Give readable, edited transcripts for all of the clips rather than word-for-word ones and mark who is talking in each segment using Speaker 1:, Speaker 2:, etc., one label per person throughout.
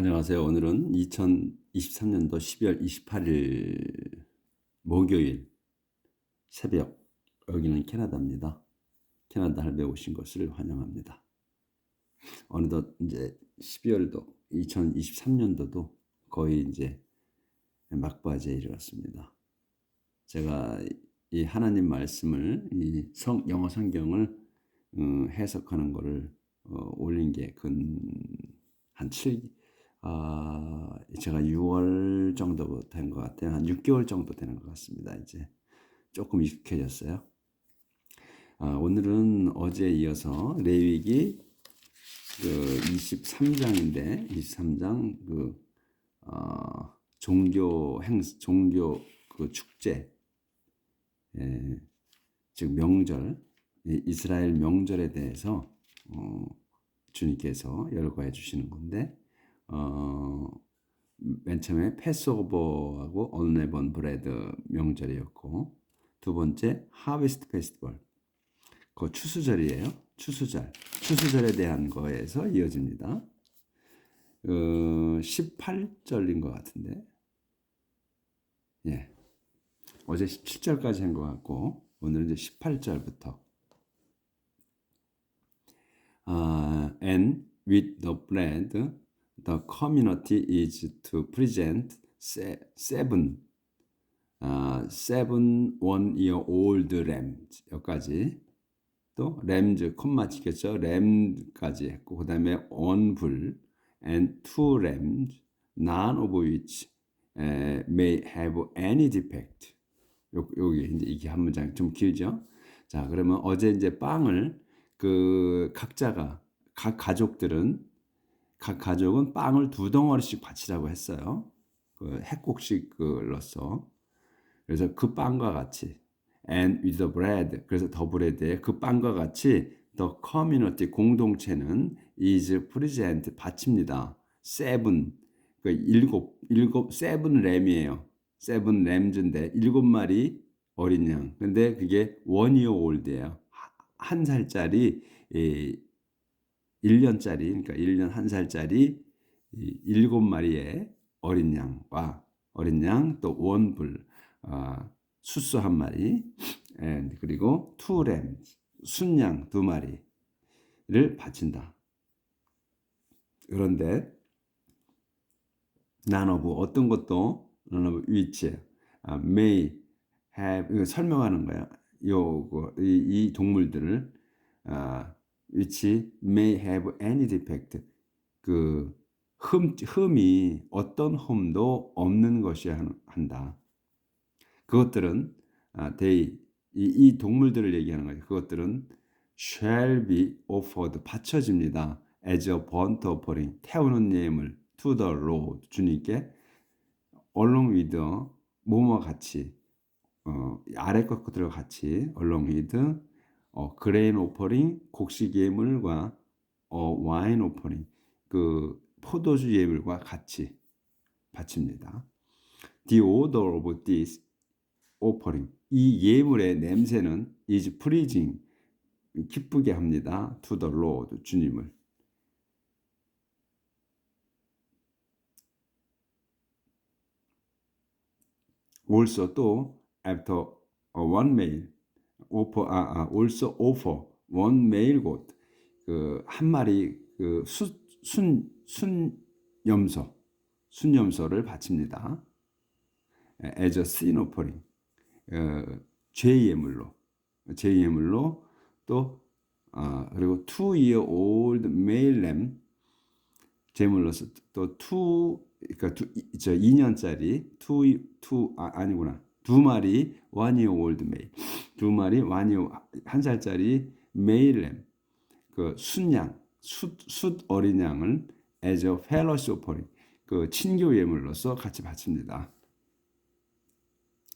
Speaker 1: 안녕하세요. 오늘은 2023년도 12월 28일 목요일 새벽, 여기는 캐나다입니다. 캐나다 할배 오신 것을 환영합니다. 어느덧 이제 12월도 2023년도도 거의 이제 막바지에 이르렀습니다. 제가 이 하나님 말씀을 이 영어 성경을 해석하는 것을 올린 게 한 7, 제가 6월 정도 된 것 같아요. 한 6개월 정도 되는 것 같습니다. 이제 조금 익숙해졌어요. 오늘은 어제에 이어서 레위기 23장인데 23장 종교 축제, 즉 명절, 이스라엘 명절에 대해서 주님께서 열거해 주시는 건데, 맨 처음에 패스오버하고 언레번 브레드 명절이었고, 두 번째 하베스트 페스티벌, 그 추수절이에요. 추수절에 대한 거에서 이어집니다. 18절인 것 같은데, 예, 어제 17절까지 한 것 같고, 오늘은 이제 18절부터 and with the bread, the community is to present seven 1-year-old lambs. 여기까지. 또 lambs, 콤마 찍혔죠. lamb까지 했고, 그 다음에 one bull and two lambs, none of which may have any defect. 여기 이제 이게 한 문장 좀 길죠. 자, 그러면 어제 이제 빵을 각 가족은 빵을 2덩어리씩 바치라고 했어요. 핵곡식으로서. 그래서 그 빵과 같이 and with the bread, 그래서 더 브레드에 그 빵과 같이 the community, 공동체는 is present, 바칩니다. seven, seven lamb이에요. seven lambs인데 7마리 어린 양. 근데 그게 1-year old예요. 한 살짜리, 1년짜리, 그러니까 1년 1살짜리 7마리의 어린 양, 또 원불, 수수 1마리, 그리고 투램, 순양 2마리를 바친다. 그런데 none of, 어떤 것도 none of which, may have, 이거 설명하는 거야. 이 동물들을 which may have any defect, 흠이 어떤 흠도 없는 것이야 한다. 그것들은 이 동물들을 얘기하는 거예요. 그것들은 shall be offered, 바쳐집니다. as a burnt offering, 태우는 예물, to the Lord, 주님께, along with, 뭐뭐 같이, 아래 것들과 같이, along with, grain offering, 곡식 예물과 wine offering, 포도주 예물과 같이 바칩니다. The odor of this offering, 이 예물의 냄새는 is pleasing, 기쁘게 합니다. to the Lord, 주님을. also, 또 after one male offer, also offer one male goat, 한 마리 순염소를 바칩니다. as a sin offering, 죄 예물로 또 그리고 2-year-old male lamb 제물로서 또 2년짜리 2마리 1-year-old male, 2마리 1살짜리 male lamb, 순양, 숫 어린 양을 as a fellowship offering, 친교 예물로서 같이 바칩니다.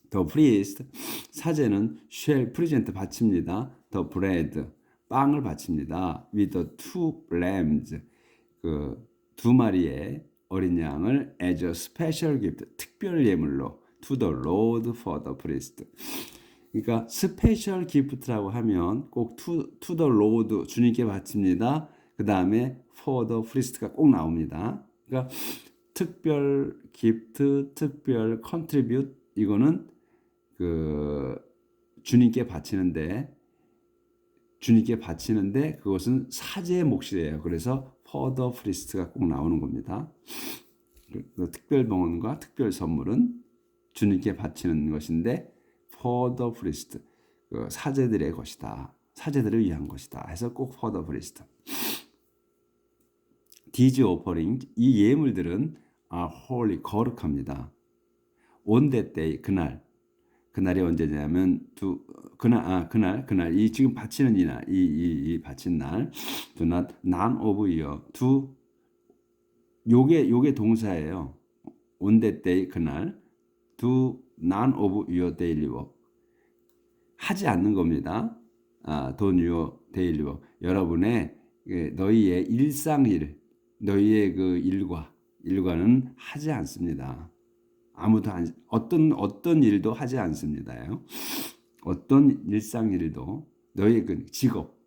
Speaker 1: The priest, 사제는 shall present, 바칩니다. The bread, 빵을 바칩니다. with the two lambs, 2마리의 어린 양을 as a special gift, 특별 예물로 to the Lord for the priest. 그러니까 스페셜 기프트라고 하면 꼭 to the Lord, 주님께 바칩니다. 그 다음에 for the priest가 꼭 나옵니다. 그러니까 특별 기프트, 특별 컨트리뷰트 이거는 그 주님께 바치는데 그것은 사제의 몫이에요. 그래서 for the priest가 꼭 나오는 겁니다. 그 특별 봉헌과 특별 선물은 주님께 바치는 것인데 for the priest 그 사제들의 것이다. 사제들을 위한 것이다. 해서 꼭 for the priest. These offerings 이 예물들은 are holy 거룩합니다. On that day 그날이 언제냐면 그날 이 지금 바치는 이날 이 바친 날 do not none of your do 요게 동사예요. On that day 그날 do none of your daily work 하지 않는 겁니다. don't your daily work 여러분의 너희의 일상일 너희의 그 일과는 하지 않습니다. 아무도 어떤 일도 하지 않습니다요. 어떤 일상 일도 너희의 그 직업,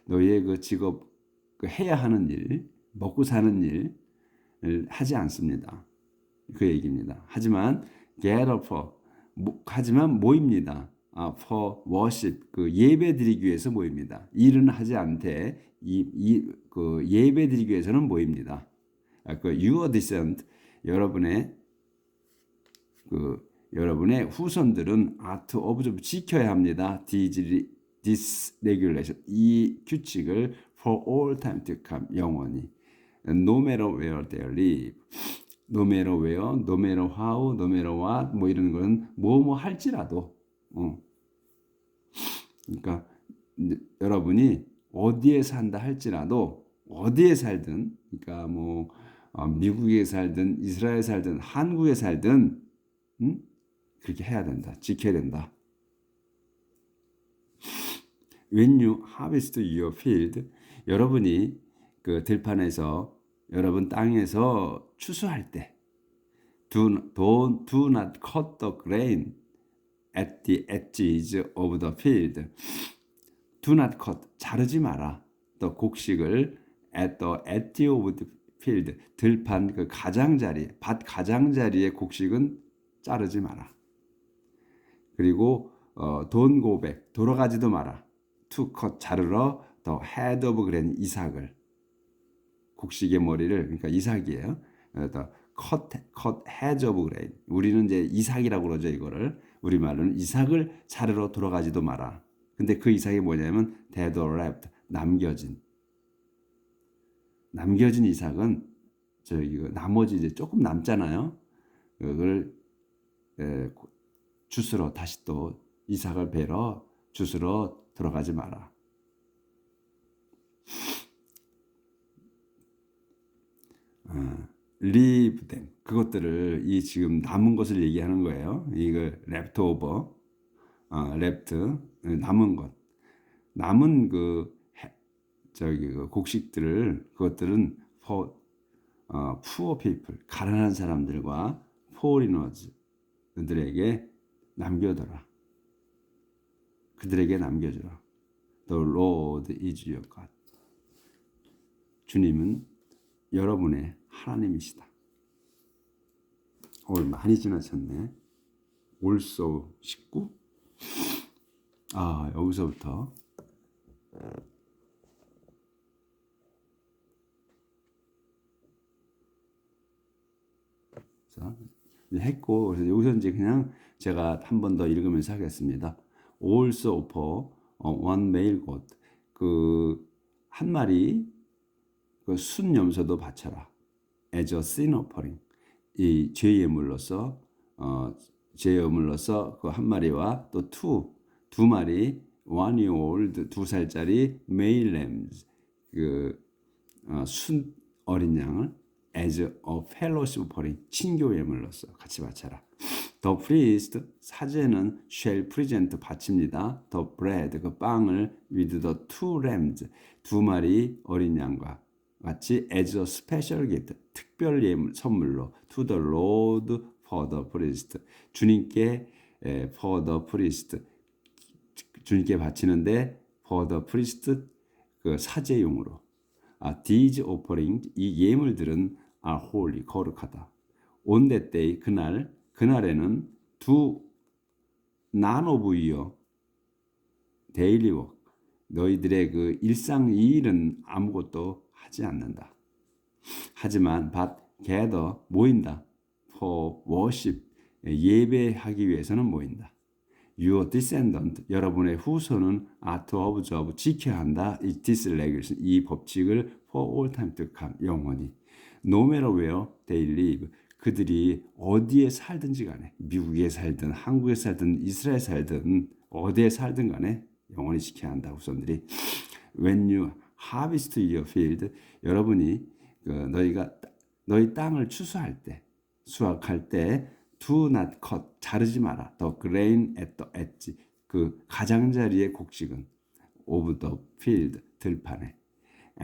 Speaker 1: 너희의 그 직업 그 해야 하는 일, 먹고 사는 일을 하지 않습니다. 그 얘기입니다. 하지만 gather for 하지만 모입니다. for worship 그 예배 드리기 위해서 모입니다. 일은 하지 않되 그 예배 드리기 위해서는 모입니다. 그 your descendant 여러분의 후손들은 are to observe 지켜야 합니다. This regulation 이 규칙을 for all time to come 영원히 no matter where they live no matter where, no matter how, no matter what 뭐 이런 거는 뭐 할지라도 그러니까 여러분이 어디에 산다 할지라도 어디에 살든 그러니까 뭐 미국에 살든 이스라엘 살든 한국에 살든 그렇게 해야 된다. 지켜야 된다. When you harvest your field, 여러분이 그 들판에서 여러분 땅에서 추수할 때 do not cut the grain at the edges of the field. Do not cut, 자르지 마라. the 곡식을 at the edge of the field, 들판 그 가장자리, 밭 가장자리의 곡식은 자르지 마라. 그리고 don't go back, 돌아가지도 마라. to cut, 자르러 the head of grain, 이삭을. 곡식의 머리를, 그러니까 이삭이에요. the cut heads of grain. 우리는 이제 이삭이라고 그러죠, 이거를. 우리말로는 이삭을 자르러 돌아가지도 마라. 근데 그 이삭이 뭐냐면 dead or left, 남겨진 이삭은 나머지 이제 조금 남잖아요. 그걸 주스러 다시 또 이삭을 베러 주스러 들어가지 마라. leave them 그것들을 이 지금 남은 것을 얘기하는 거예요. 이거 leftover, left 남은 것, 남은 그 곡식들을 그것들은 for poor people 가난한 사람들과 foreigners 그들에게 남겨둬라. 그들에게 남겨주라. The Lord is your God. 주님은 여러분의 하나님이시다. 오늘 많이 지나쳤네. 올소 19. 여기서부터 자, 했고 그래서 여기서 이제 그냥 제가 한 번 더 읽으면서 하겠습니다. Also offer one male goat. 그 한 마리 그 순염소도 바쳐라. As a sin offering. 이 죄예물로서 그 한 마리와 또 두 마리 1 year old 2살짜리 male lambs 순 어린 양을 as a fellowship offering 친교 예물로서 같이 바쳐라. The priest 사제는 shall present 바칩니다. The bread 그 빵을 with the 2 lambs 두 마리 어린 양과 같이 as a special gift 특별 예물 선물로 to the Lord for the priest 주님께 for the priest 주님께 바치는데 for the priest 그 사제용으로 these offering 이 예물들은 are holy, 거룩하다. On that day, 그날에는 do none of your daily work, 너희들의 그 일상 이 일은 아무것도 하지 않는다. 하지만 but gather, 모인다. for worship, 예배하기 위해서는 모인다. Your descendant, 여러분의 후손은 are to observe, 지켜야 한다. This regulation, 이 법칙을 for all time to come, 영원히. No matter where they live, 그들이 어디에 살든지 간에, 미국에 살든 한국에 살든 이스라엘 살든 어디에 살든 간에 영원히 지켜야 한다. 후손들이. When you harvest your field, 여러분이 너희 땅을 추수할 때, 수확할 때 do not cut, 자르지 마라. The grain at the edge, 그 가장자리의 곡식은 of the field, 들판에.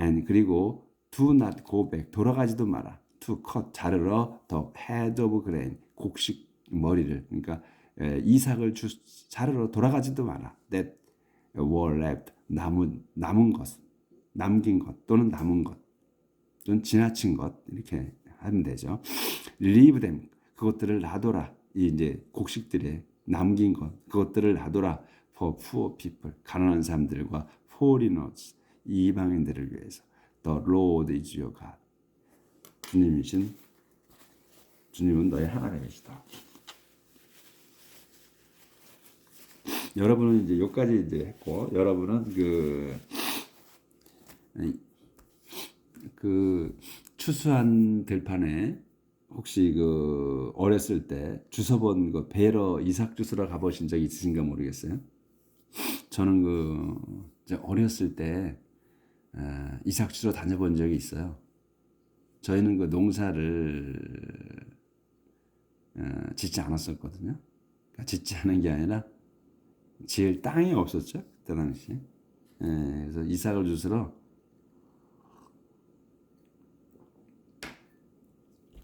Speaker 1: And 그리고 do not go back, 돌아가지도 마라. to cut, 자르러 the head of grain, 곡식 머리를, 그러니까 이삭을 자르러 돌아가지도 마라. That were left, 남은 것, 남긴 것 또는 남은 것 또는 지나친 것, 이렇게 하면 되죠. Leave them, 그것들을 놔둬라. 이 이제 곡식들의 남긴 것, 그것들을 놔둬라. For poor people, 가난한 사람들과 foreigners, 이방인들을 위해서. The Lord is your God, 주님은 너의 하나님이시다. 여러분은 이제 여기까지 이제 했고, 여러분은 그 추수한 들판에 혹시 그 어렸을 때 주워본 그 베러 이삭 주스러 가보신 적 있으신가 모르겠어요. 저는 이제 어렸을 때 이삭 주스러 다녀본 적이 있어요. 저희는 그 농사를 짓지 않았었거든요. 그러니까 짓지 않은 게 아니라 지을 땅이 없었죠, 그때 당시. 그래서 이삭을 주스러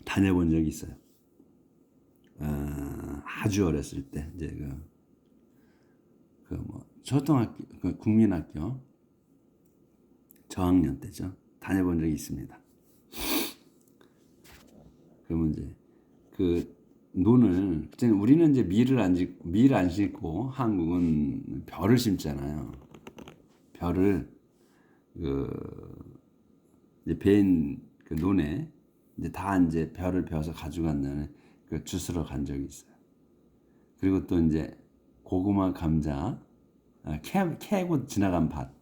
Speaker 1: 다녀본 적이 있어요. 아주 어렸을 때 이제 초등학교, 국민학교 저학년 때죠. 다녀본 적이 있습니다. 그러면 이제 논을, 우리는 이제 밀을 안 심고 한국은 벼를 심잖아요. 벼를 이제 베인 논에 이제 다 이제 벼를 베어서 가져간 다음에 주스러 간 적이 있어요. 그리고 또 이제 고구마, 감자, 캐고 지나간 밭,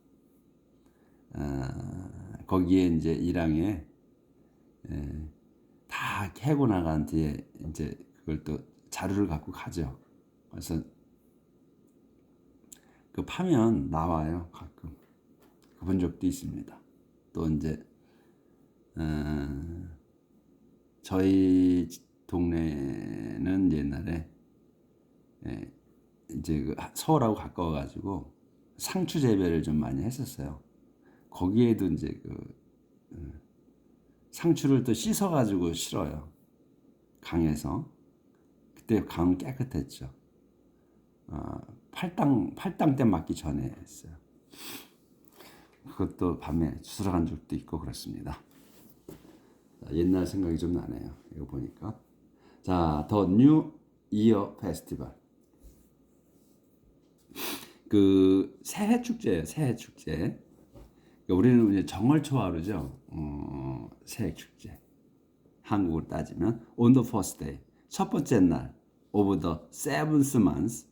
Speaker 1: 거기에 이제 일항에 다 캐고 나간 뒤에 이제 그걸 또 자루를 갖고 가죠. 그래서 파면 나와요. 가끔 본 적도 있습니다. 또 이제 저희 동네는 옛날에 이제 서울하고 가까워가지고 상추 재배를 좀 많이 했었어요. 거기에도 이제 상추를 또 씻어가지고 실어요. 강에서. 그때 강은 깨끗했죠. 팔당 때 맞기 전에 했어요. 그것도 밤에 주스러 간 적도 있고 그렇습니다. 옛날 생각이 좀 나네요. 이거 보니까. 자, The New Year Festival. 새해 축제예요. 새해 축제. 우리는 이제 정월초하루죠. 새해 축제. 한국으로 따지면 on the first day, 첫 번째 날 of the seventh month,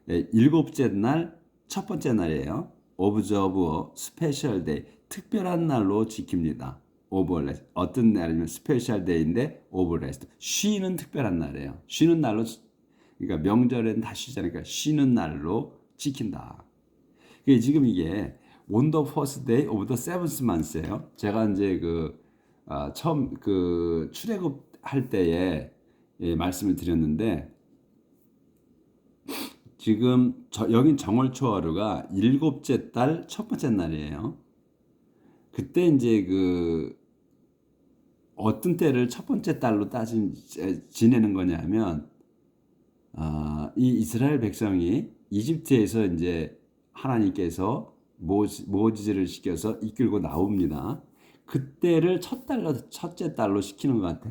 Speaker 1: 일곱째 날 첫 번째 날이에요. observe a special day, 특별한 날로 지킵니다. overrest, 어떤 날이면 스페셜 데이인데 overrest, 쉬는 특별한 날이에요. 쉬는 날로, 그러니까 명절에는 다 쉬잖아요. 그러니까 쉬는 날로 지킨다. 지금 이게 on the first day of the seventh month예요. 제가 이제 처음 출애굽 할 때에 말씀을 드렸는데, 지금 여긴 정월초하루가 일곱째 달 첫 번째 날이에요. 그때 이제 어떤 때를 첫 번째 달로 지내는 거냐면, 이 이스라엘 백성이 이집트에서 이제 하나님께서 모지를 시켜서 이끌고 나옵니다. 그때를 첫째 달로 시키는 것 같아.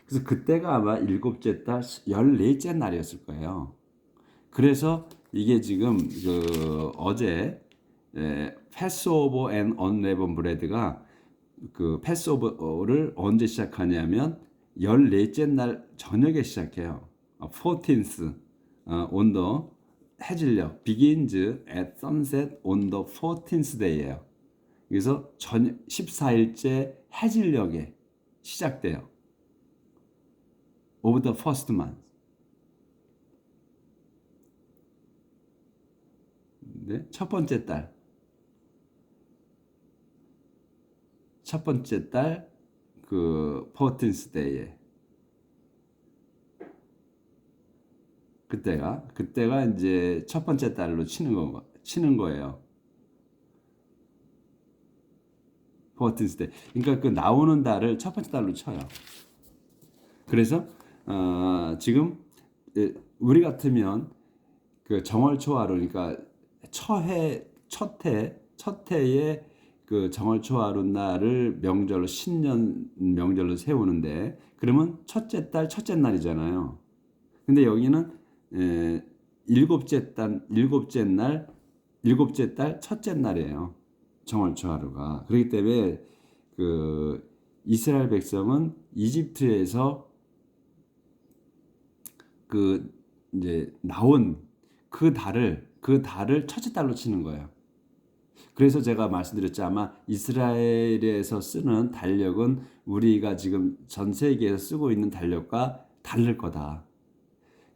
Speaker 1: 그래서 그때가 아마 일곱째 달 14째 날이었을 거예요. 그래서 이게 지금 어제 패스오버 앤 언레븐 브레드가 그 패스오버를 언제 시작하냐면 14째 날 저녁에 시작해요. 14th on the 해질녘 begins at sunset on the 14th day예요. 그래서 14일째 해질녘에 시작돼요. of the first month. 네? 첫 번째 달 그 14th day에 그때가 이제 첫 번째 달로 치는 거예요. 14th day. 그러니까 그 나오는 달을 첫 번째 달로 쳐요. 그래서 지금 우리 같으면 그 정월초하루, 그러니까 첫해의 그 정월초하루 날을 명절로 신년 명절로 세우는데, 그러면 첫째 날이잖아요. 근데 여기는 일곱째 달 첫째 날이에요. 정월초하루가. 그렇기 때문에 그 이스라엘 백성은 이집트에서 그 이제 나온 그 달을 첫째 달로 치는 거예요. 그래서 제가 말씀드렸죠. 아마 이스라엘에서 쓰는 달력은 우리가 지금 전 세계에서 쓰고 있는 달력과 다를 거다.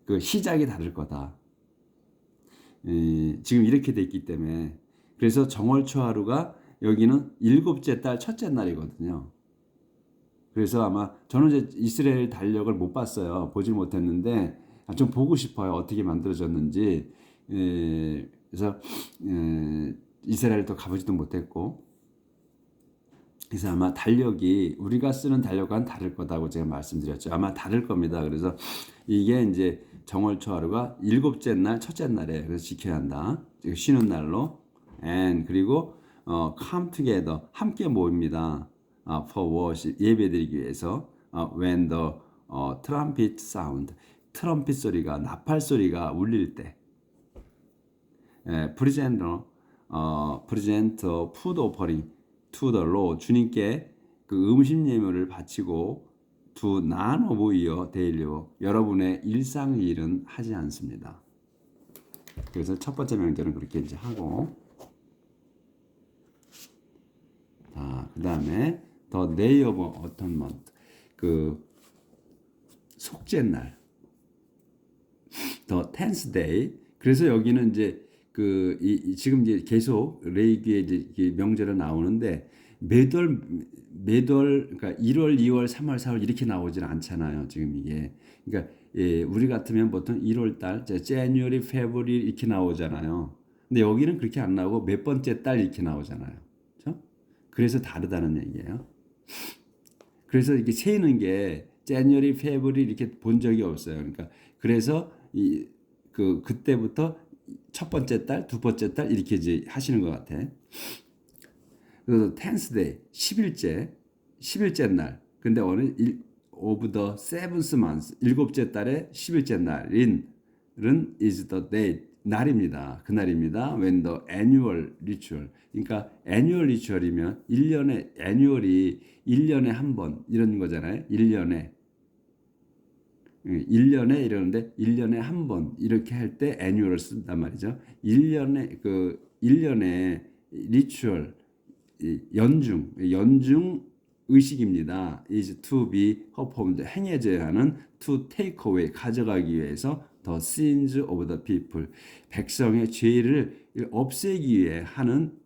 Speaker 1: 그 시작이 다를 거다. 지금 이렇게 돼 있기 때문에. 그래서 정월초하루가 여기는 일곱째 달 첫째 날이거든요. 그래서 아마 저는 이제 이스라엘 달력을 못 봤어요. 보질 못했는데 좀 보고 싶어요. 어떻게 만들어졌는지. 그래서 이스라엘도 가보지도 못했고. 그래서 아마 달력이 우리가 쓰는 달력과는 다를 거다고 제가 말씀드렸죠. 아마 다를 겁니다. 그래서 이게 이제 정월초하루가 일곱째 날, 첫째 날에 그래서 지켜야 한다. 쉬는 날로. 그리고 come together 함께 모입니다. for worship 예배드리기 위해서 when the trumpet sound 트럼펫 소리가 나팔 소리가 울릴 때 present food offering to the Lord 주님께 그 음식 예물을 바치고 to none of your daily work 여러분의 일상 일은 하지 않습니다. 그래서 첫 번째 명절은 그렇게 이제 하고, 그 다음에 the day of atonement 그 속죄날 the 10th day. 그래서 여기는 이제 지금 이제 계속 레이기의 이제 명절은 나오는데 매달 그러니까 1월, 2월, 3월, 4월 이렇게 나오지는 않잖아요. 지금 이게 그러니까 우리 같으면 보통 1월 달, January, February 이렇게 나오잖아요. 근데 여기는 그렇게 안 나오고 몇 번째 달 이렇게 나오잖아요. 그렇죠? 그래서 다르다는 얘기예요. 그래서 이렇게 세는 게 January, February 이렇게 본 적이 없어요. 그러니까 그래서 그때부터 첫 번째 달, 두 번째 달 이렇게 이제 하시는 것 같아. 그래서 10th day 10일째 날. 근데 오늘 of the seventh month 일곱째 달의 10일째 날은 is the day 날입니다. 그날입니다. when the annual ritual 그러니까 annual ritual이면 1년에 annual이 1년에 한 번 이런 거잖아요. 1년에 이러는데 1년에 한 번 이렇게 할 때 annual을 쓴단 말이죠. 1년에 리추얼 연중 의식입니다. is to be performed 행해져야 하는 to take away 가져가기 위해서 the sins of the people 백성의 죄를 없애기 위해 하는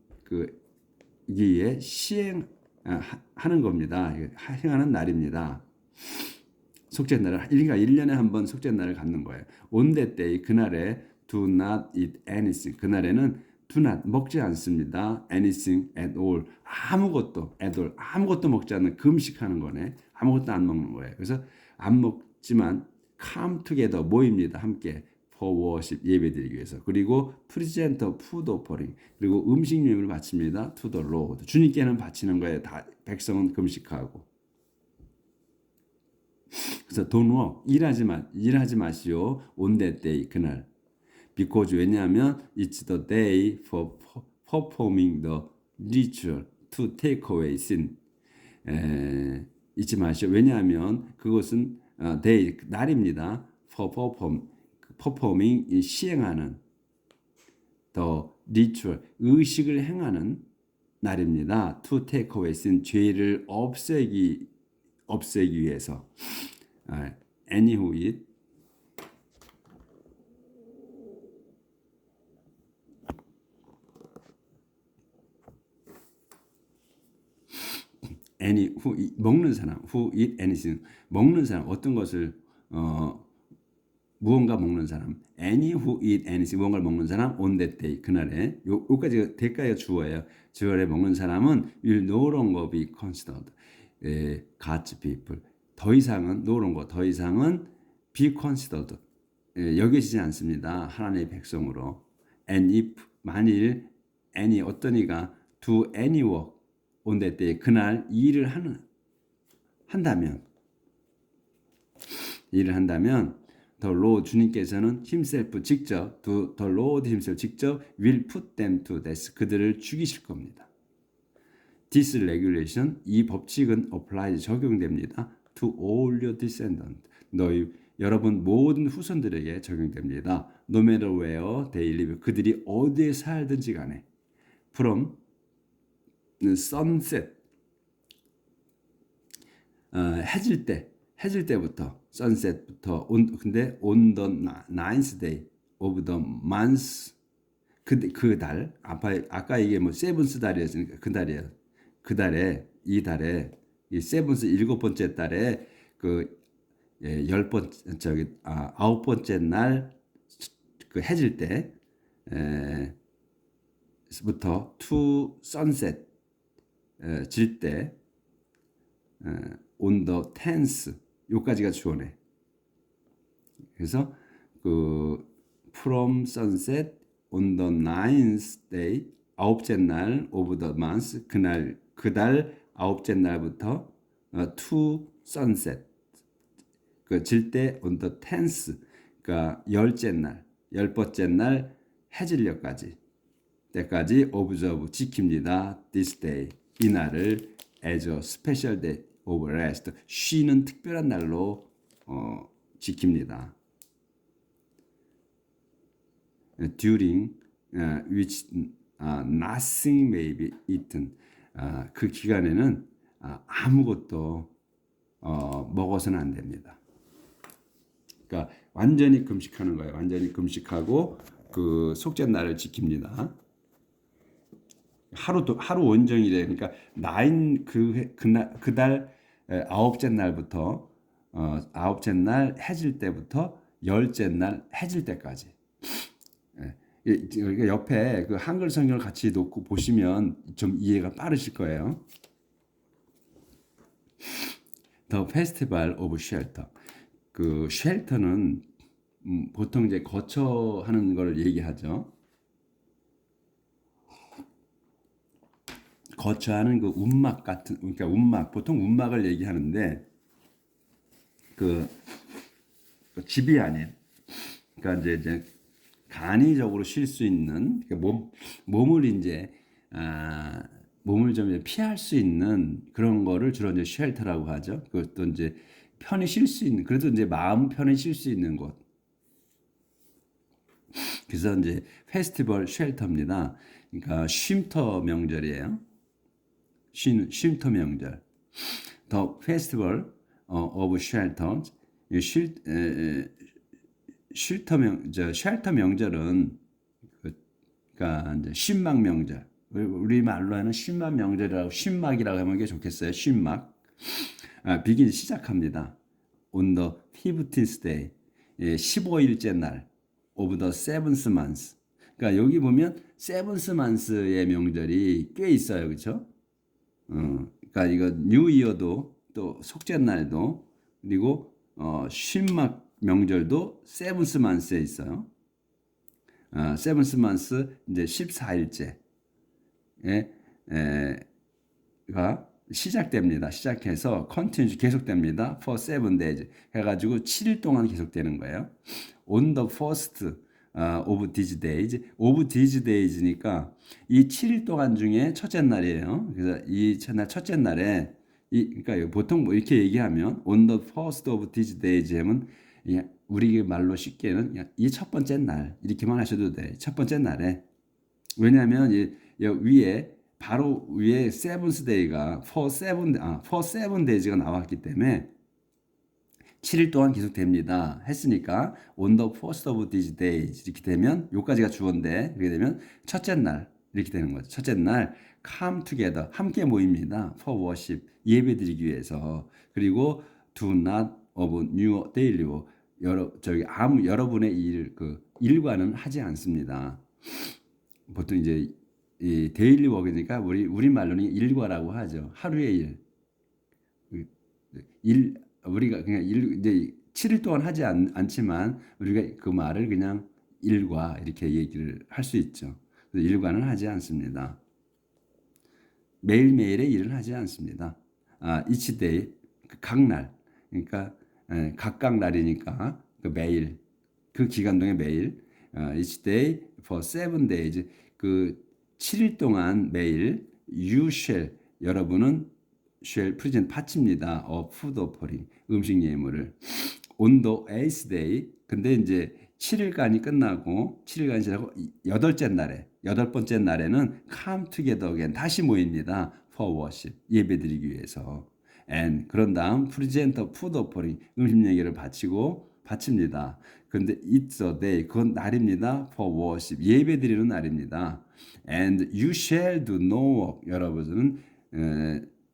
Speaker 1: 기에 시행하는 겁니다. 행하는 날입니다. 속죄날을 그러니까 1년에 한 번 속죄날을 갖는 거예요. On that day 그날에 do not eat anything 그날에는 do not 먹지 않습니다. anything at all 아무것도 먹지 않는 금식하는 거네. 아무것도 안 먹는 거예요. 그래서 안 먹지만 come together 모입니다. 함께 for worship 예배드리기 위해서. 그리고 present a food offering 그리고 음식 예물을 바칩니다. to the Lord 주님께는 바치는 거예요. 다 백성은 금식하고. 그래서 don't work 일하지 마시오 on that day 그날. because 왜냐하면 it's the day for performing the ritual to take away sin. 잊지 마시오. 왜냐하면 그것은 day 날입니다. for performing 시행하는 the ritual 의식을 행하는 날입니다. to take away sin 죄를 없애기 위해서. Anyhow it 먹는 사람 who eat anything 먹는 사람 어떤 것을 무언가 먹는 사람 any who eat anything 무언가를 먹는 사람 on that day 그날에 요까지 대가가 주어예요. 주어에 먹는 사람은 will no longer be considered God's people 더 이상은 no longer 더 이상은 be considered 여겨지지 않습니다. 하나님의 백성으로. And if 만일 any 어떤 이가 do any work on that day 그날 일을 한다면 the Lord 주님께서는 himself 직접 the Lord himself 직접 will put them to death 그들을 죽이실 겁니다. This regulation 이 법칙은 applies 적용됩니다. to all your descendants 여러분 모든 후손들에게 적용됩니다. No matter where they live 그들이 어디에 살든지 간에 from sunset 해질 때부터 sunset부터 근데 on the ninth day of the month 그 달 아까 이게 뭐 세븐스 달이었으니까 그 달에 이 세븐스 일곱 번째 달에 아홉 번째 날 그 해질 때부터 to sunset 질 때 on the 10th 요까지가 주어네. 그래서 from sunset on the 9th day 아홉째 날 of the month 그달 아홉째 날부터 to sunset 질 때 on the 10th 그러니까 열 번째 날 해질녘까지 때까지 observe 지킵니다. This day 이 날을 as a special day of rest 쉬는 특별한 날로 지킵니다. During which nothing may be eaten 그 기간에는 아무것도 먹어서는 안 됩니다. 그러니까 완전히 금식하는 거예요. 완전히 금식하고 그 속죄 날을 지킵니다. 하루 원정이래. 그러니까 그달 아홉째 날부터 아홉째 날 해질 때부터 열째 날 해질 때까지. 그러니까 옆에 그 한글 성경을 같이 놓고 보시면 좀 이해가 빠르실 거예요. The Festival of Shelter. 그 쉘터는 보통 이제 거처하는 걸 얘기하죠. 거처하는 그 움막 같은 그러니까 보통 움막을 얘기하는데 그 집이 아닌 그러니까 이제 간이적으로 쉴 수 있는 그러니까 몸을 이제 몸을 좀 피할 수 있는 그런 거를 주로 이제 쉘터라고 하죠. 그것도 이제 편히 쉴 수 있는 그래도 이제 마음 편히 쉴 수 있는 곳. 그래서 이제 페스티벌 쉘터입니다. 그러니까 쉼터 명절이에요. 쉼터 명절. The Festival of Shelter. 쉘터 명절은 그러니까 이제 쉰막 명절. 우리 말로 하는 쉰막 명절이라고 쉰막이라고 하면 게 좋겠어요. 쉰막. 비긴 시작합니다. On the 15th day. 15일째 날. Of the 7th month. 그러니까 여기 보면 7th month의 명절이 꽤 있어요. 그렇죠? 그러니까 이거 뉴 이어도 또 속죄 날도 그리고 쉰막 명절도 세븐스 만스에 있어요. 세븐스 만스 이제 14일째가 시작됩니다. 시작해서 continue 계속됩니다. for 7 days 해가지고 7일 동안 계속되는 거예요. on the first of these days, of these days니까 이 7일 동안 중에 첫째 날이에요. 그래서 이 첫째 날에 그러니까 보통 뭐 이렇게 얘기하면 on the first of these days 하면 우리 말로 쉽게는 이 첫 번째 날 이렇게만 하셔도 돼. 첫 번째 날에 왜냐하면 위에 바로 위에 seventh day가 for seven days가 나왔기 때문에 7일 동안 계속됩니다. 했으니까 on the first of these days 이렇게 되면 요까지가 주어인데 그렇게 되면 첫째 날 이렇게 되는 거죠. 첫째 날 come together 함께 모입니다. for worship 예배드리기 위해서. 그리고 do not of new daily 여러분의 일과는 하지 않습니다. 보통 이제 이 데일리 워크니까 우리 말로는 일과라고 하죠. 하루의 우리가 그냥 이제 7일 동안 하지 않지만 우리가 그 말을 그냥 일과 이렇게 얘기를 할 수 있죠. 일과는 하지 않습니다. 매일매일의 일은 하지 않습니다. each day 각 날 그러니까 각각 날이니까 그 매일 그 기간 동안 매일 each day for 7 days 그 7일 동안 매일 you shall 여러분은 shall present 바칩니다. food offering 음식 예물을 on the 8th day 근데 이제 7일간이 끝나고 7일간이 지나고 여덟 번째 날에는 come together again 다시 모입니다. for worship 예배드리기 위해서 and 그런 다음 present food offering 음식 예물을 바칩니다. 근데 it's a day 그건 날입니다. for worship 예배드리는 날입니다. and you shall do no work 여러분은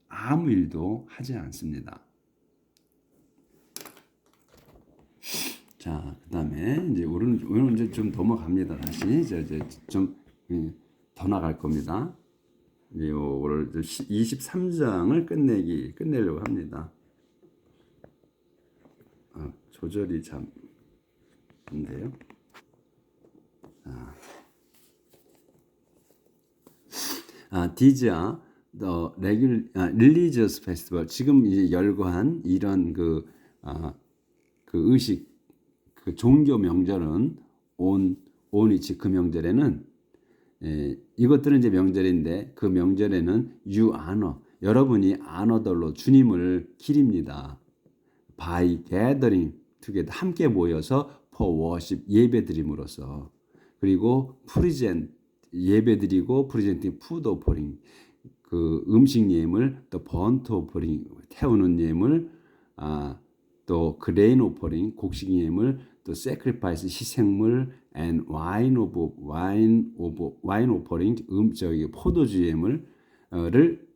Speaker 1: 아무 일도 하지 않습니다. 자, 그다음에 이제 오늘 이제 좀 넘어갑니다. 다시 이제 좀 더 나갈 겁니다. 오늘 23장을 끝내려고 합니다. 조절이 참 안 돼요. These are the religious festival. 지금 이제 열거한 이런 그 의식, 그 종교 명절은 온이치 그 명절에는 이것들은 이제 명절인데 그 명절에는 you honor 여러분이 honor들로 주님을 기립니다. by gathering together 함께 모여서 for worship 예배드림으로써 그리고 present 예배드리고 presenting food offering 그 음식 예물 또 burnt offering 태우는 예물 또 grain offering 곡식 예물 또 sacrifice 희생물 and wine offering 포도주 예물을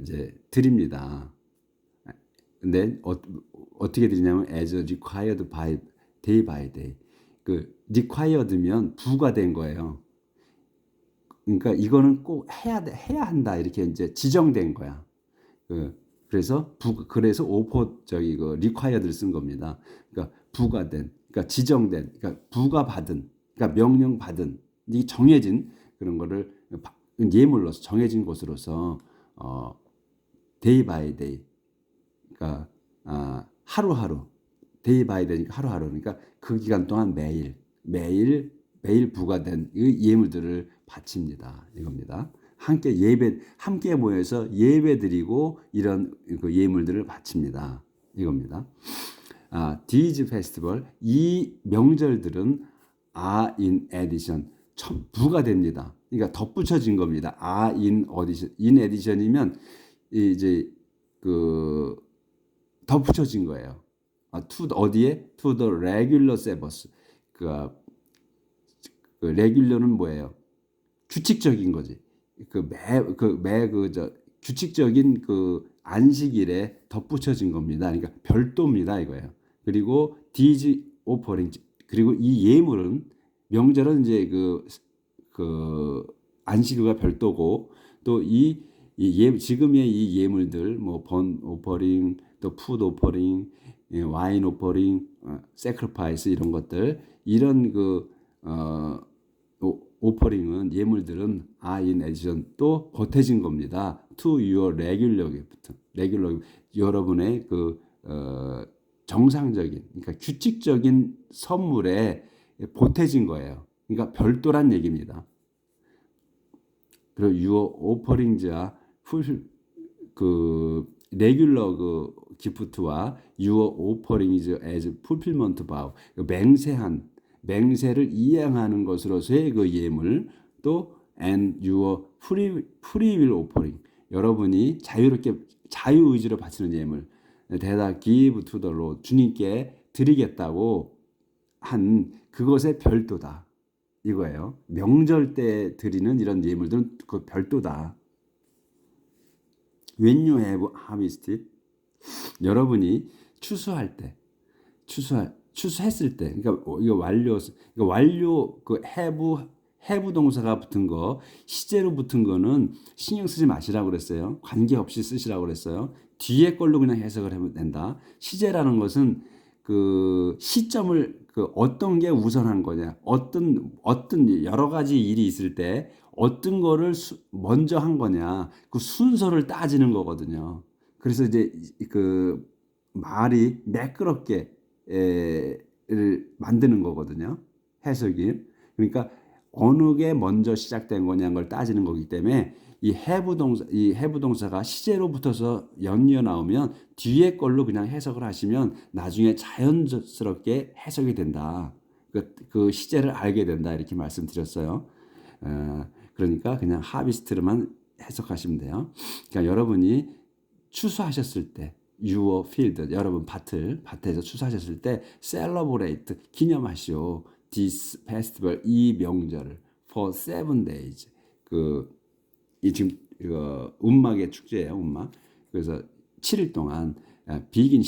Speaker 1: 이제 드립니다. 근데 어떻게 드리냐면 as required by day 그 required면 부과된 거예요. 그러니까 이거는 꼭 해야 한다 이렇게 이제 지정된 거야. 그래서 required를 쓴 겁니다. 그러니까 부과된, 그러니까 지정된, 그러니까 부과받은, 그러니까 명령받은, 이 정해진 그런 거를 예물로서 정해진 것으로서 day by day, 그러니까 하루하루, day by day 하루하루, 그러니까 그 기간 동안 매일 부과된 이 예물들을 바칩니다. 이겁니다. 함께 모여서 예배드리고 이런 그 예물들을 바칩니다. 이겁니다. These festival 이 명절들은 are in addition 부가됩니다. 그러니까 덧붙여진 겁니다. are in addition이면 이제 그 덧붙여진 거예요. 어디에? To the regular Sabbath. 그 레귤러는 뭐예요? 규칙적인 거지. 규칙적인 그 안식일에 덧붙여진 겁니다. 그러니까 별도입니다, 이거예요. 그리고 these offering 그리고 이 예물은 명절은 이제 그 안식일과 별도고 또 지금의 이 예물들 번 오퍼링 또 푸드 오퍼링, 와인 오퍼링, 세크리파이스 이런 것들 이런 오퍼링은 예물들은 in addition 또 보태진 겁니다. to your regular gift. regular 여러분의 정상적인 그러니까 규칙적인 선물에 보태진 거예요. 그러니까 별도란 얘기입니다. 그리고 your offerings와 레귤러 기프트와 your offerings as fulfillment vow 맹세를 이행하는 것으로서의 예물 또 and your free will offering 여러분이 자유롭게 자유의지로 바치는 예물 대다 give to the Lord 주님께 드리겠다고 한 그것의 별도다 이거예요. 명절 때 드리는 이런 예물들은 그 별도다. When you have harvested 여러분이 추수할 때 추수했을 때 그러니까 이거 완료 have 동사가 붙은 거 시제로 붙은 거는 신경 쓰지 마시라고 그랬어요. 관계없이 쓰시라고 그랬어요. 뒤에 걸로 그냥 해석을 하면 된다. 시제라는 것은 시점을 어떤 게 우선한 거냐 어떤 여러 가지 일이 있을 때 어떤 거를 먼저 한 거냐 그 순서를 따지는 거거든요. 그래서 이제 말이 매끄럽게 를 만드는 거거든요. 해석이. 그러니까 어느 게 먼저 시작된 거냐는 걸 따지는 거기 때문에 이 have 동사가 시제로 붙어서 연이어 나오면 뒤에 걸로 그냥 해석을 하시면 나중에 자연스럽게 해석이 된다. 그 시제를 알게 된다 이렇게 말씀드렸어요. 그러니까 그냥 하비스트로만 해석하시면 돼요. 그러니까 여러분이 추수하셨을 때 your field 여러분 밭에서 추수하셨을 때 celebrate 기념하시오. this festival 이 명절을 for 7 days 이 지금 운막의 축제예요. 운막. 그래서 7일 동안 begin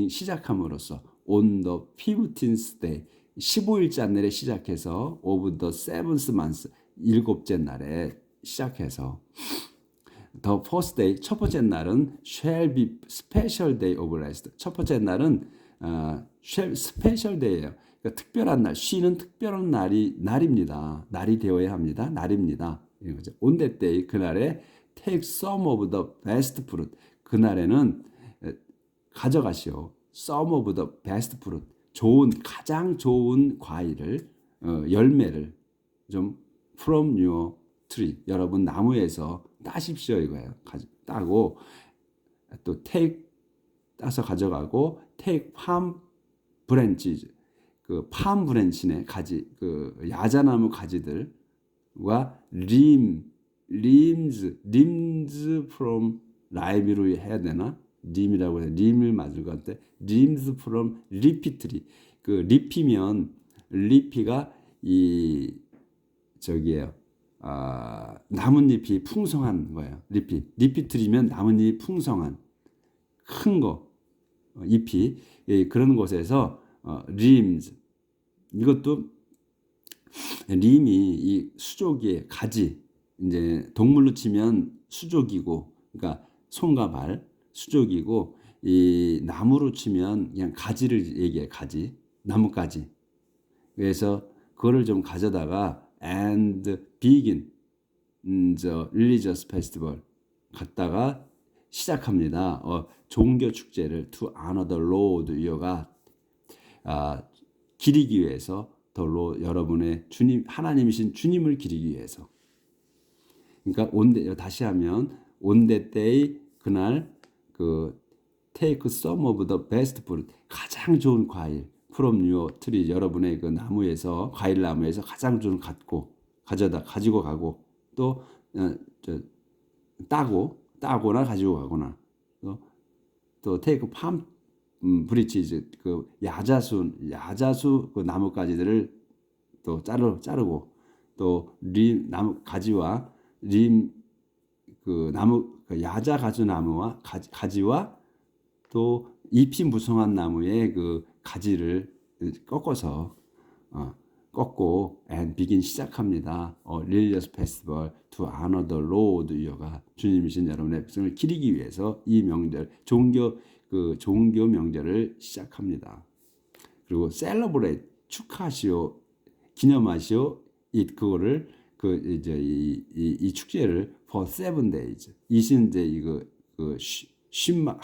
Speaker 1: 시작함으로써 on the 15th day 15일째 날에 시작해서 of the 7th month 일곱째 날에 시작해서 The first day 첫 번째 날은 shall be special day of rest. 첫 번째 날은 shall special day예요. 그러니까 특별한 날, 쉬는 특별한 날입니다. 날이 되어야 합니다. 날입니다. 이런 거죠. On that day 그날에 take some of the best fruit. 그날에는 가져가시오. Some of the best fruit. 가장 좋은 과일을 열매를 좀 from your tree. 여러분 나무에서 따십시오 이거예요. 따고 또 take 따서 가져가고 take palm branches palm branch네 가지 야자나무 가지들과 limbs from lime로 해야 되나? 림이라고 해서 림을 맞을 것 같아. limbs from leafy tree. leaf이면 leafy가 저기예요. 나뭇잎이 풍성한 거예요. leafy tree면 나뭇잎이 풍성한 큰 거 잎이 그런 곳에서 limbs 이것도 림이 이 수족의 가지 이제 동물로 치면 수족이고 그러니까 손과 발 수족이고 이 나무로 치면 그냥 가지를 얘기해 가지 나뭇가지 그래서 그거를 좀 가져다가 and begin the religious festival 갔다가 시작합니다. 종교 축제를 to honor the Lord 이어가 기리기 위해서 여러분의 주님 하나님이신 주님을 기리기 위해서. 그러니까 다시 하면 on that day 그날 take some of the best fruit 가장 좋은 과일 from your tree 여러분의 나무에서 과일 나무에서 가장 좋은 가지고 가고 또 따거나 가지고 가거나 또 take palm branches 야자수 나뭇가지들을 또 자르고 또 나무 가지와 나무 야자 가지나무와 가지와 또 잎이 무성한 나무의 가지를 꺾고 and begin 시작합니다. religious festival to honor the Lord 이어가 주님이신 여러분의 백성을 기리기 위해서 이 명절 종교 그 종교 명절을 시작합니다. 그리고 celebrate 축하하시오, 기념하시오, 그거를 그 이제 이 축제를 for 7 days. 이신 이제 이거 그 쉰막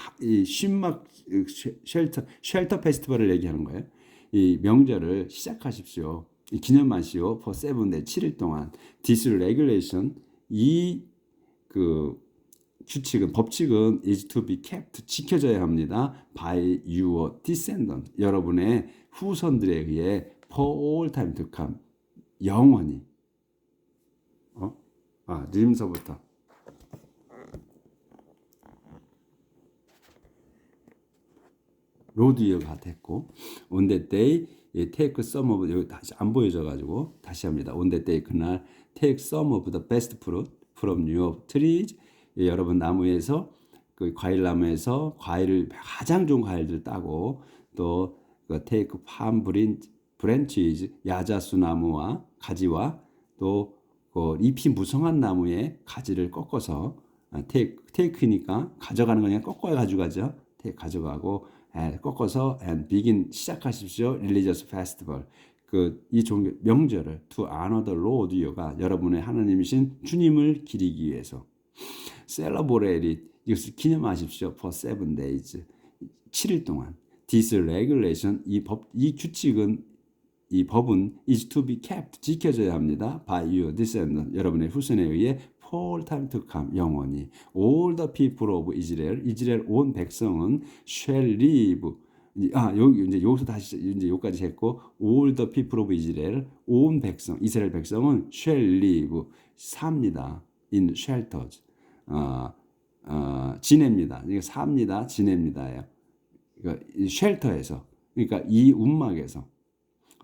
Speaker 1: 쉘터 페스티벌을 얘기하는 거예요. 이 명절을 시작하십시오. 기념하시오 for 7 days 7일 동안. This regulation 이 그 규칙은 법칙은 is to be kept 지켜져야 합니다. by your descendant 여러분의 후손들에 의해 for all time to come 영원히. 림서부터 로드이어가 됐고 on that day take some of 여기 다시 안 보여져 가지고 다시 합니다. on that day 그날 take some of the best fruit from your trees 여러분 나무에서 그 과일 나무에서 과일을 가장 좋은 과일들 따고 또 그 take palm branches 야자수 나무와 가지와 또 그 잎이 무성한 나무의 가지를 꺾어서 take니까 가져가는 거냐 꺾어야 가져가죠. 가져가고 꺾어서 and begin 시작하십시오. religious festival 그 이 종교 명절을 to honor the Lord your가 여러분의 하나님이신 주님을 기리기 위해서 celebrate it 이것을 기념하십시오. for 7 days 7일 동안 this regulation 이 규칙은 이 법은 is to be kept 지켜져야 합니다. by your descendant 여러분의 후손에 의해 for all time to come 영원히 all the people of Israel 이스라엘 온 백성은 shall live 여기 이제 여기서 다시 이제 여기까지 했고 all the people of Israel 온 백성 이스라엘 백성은 shall live 삽니다. in shelters 지냅니다. 이게 삽니다. 지냅니다예요. 그러니까 이 쉘터에서 그러니까 이 움막에서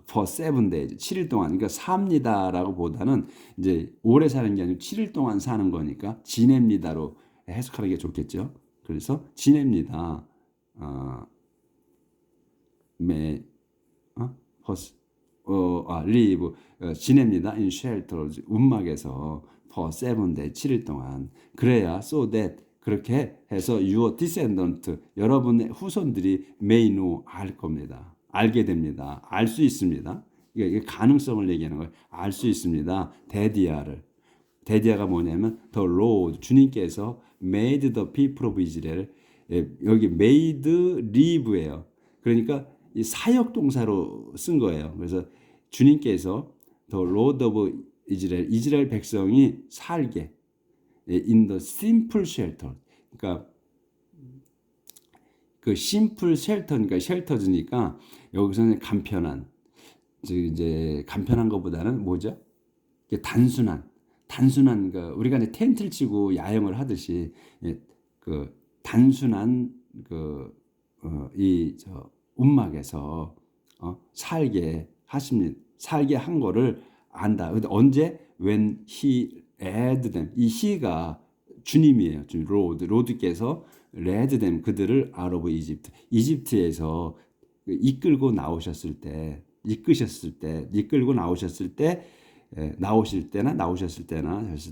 Speaker 1: for 7 days 7일 동안 그러니까 삽니다라고 보다는 이제 오래 사는 게 아니고 7일 동안 사는 거니까 지냅니다로 해석하는 게 좋겠죠. 그래서 지냅니다. live 지냅니다. in shelters 움막에서 for 7 days 7일 동안 그래야 so that 그렇게 해서 your descendant 여러분의 후손들이 may know 알 겁니다. 알게 됩니다. 알 수 있습니다. 이게 가능성을 얘기하는 거예요. 알 수 있습니다. 데디아가 뭐냐면 the Lord 주님께서 made the people of Israel 여기 made live예요. 그러니까 이 사역 동사로 쓴 거예요. 그래서 주님께서 the Lord of Israel 이스라엘 백성이 살게 in the simple shelter. 그러니까 그 심플 쉘터니까 쉘터즈니까 여기서는 간편한 이제 간편한 것보다는 뭐죠? 단순한 그 우리가 이제 텐트를 치고 야영을 하듯이 그 단순한 그 이 저 움막에서 살게 하십니다. 살게 한 거를 안다. 근데 언제? When he led them. 이 he가 주님이에요. 주님 로드께서 led them 그들을 out of Egypt. 이집트에서 이끌고 나오셨을 때 하셨을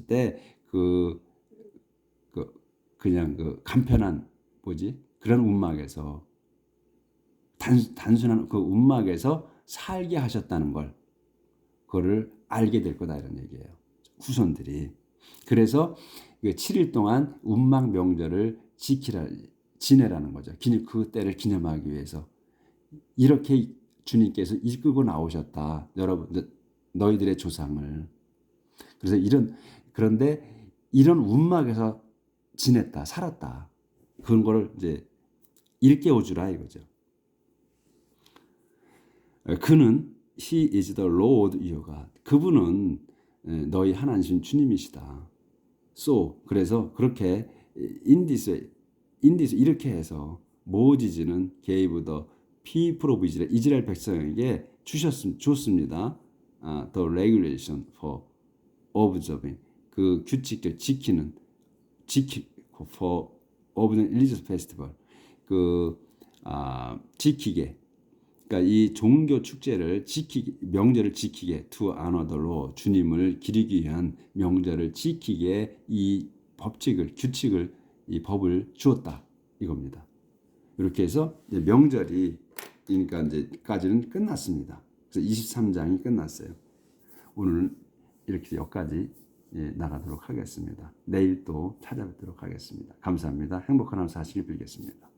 Speaker 1: 때 그냥 그 간편한 그런 움막에서 단순한 그 움막에서 살게 하셨다는 걸 그거를 알게 될 거다 이런 얘기예요. 후손들이. 그래서 7일 동안 움막 명절을 지내라는 거죠. 그 때를 기념하기 위해서. 이렇게 주님께서 이끌고 나오셨다. 여러분, 너희들의 조상을. 그래서 그런데 이런 움막에서 지냈다, 살았다. 그런 거를 이제 일깨워 주라 이거죠. 그는 He is the Lord your God. 그분은 너희 하나님 주님이시다. So 그래서 그렇게 in this 이렇게 해서 모지즈는 gave the people of Israel 이스라엘 백성에게 줬습니다. The regulation for observing 그 규칙을 for observing religious festival 지키게 그러니까 이 종교 축제를 명절을 지키게 to honor the Lord 주님을 기리기 위한 명절을 지키게 이 규칙을 이 법을 주었다 이겁니다. 이렇게 해서 이제 명절이 그러니까 이제까지는 끝났습니다. 그래서 23장이 끝났어요. 오늘은 이렇게 여기까지 나가도록 하겠습니다. 내일 또 찾아뵙도록 하겠습니다. 감사합니다. 행복한 하루 사시길 빌겠습니다.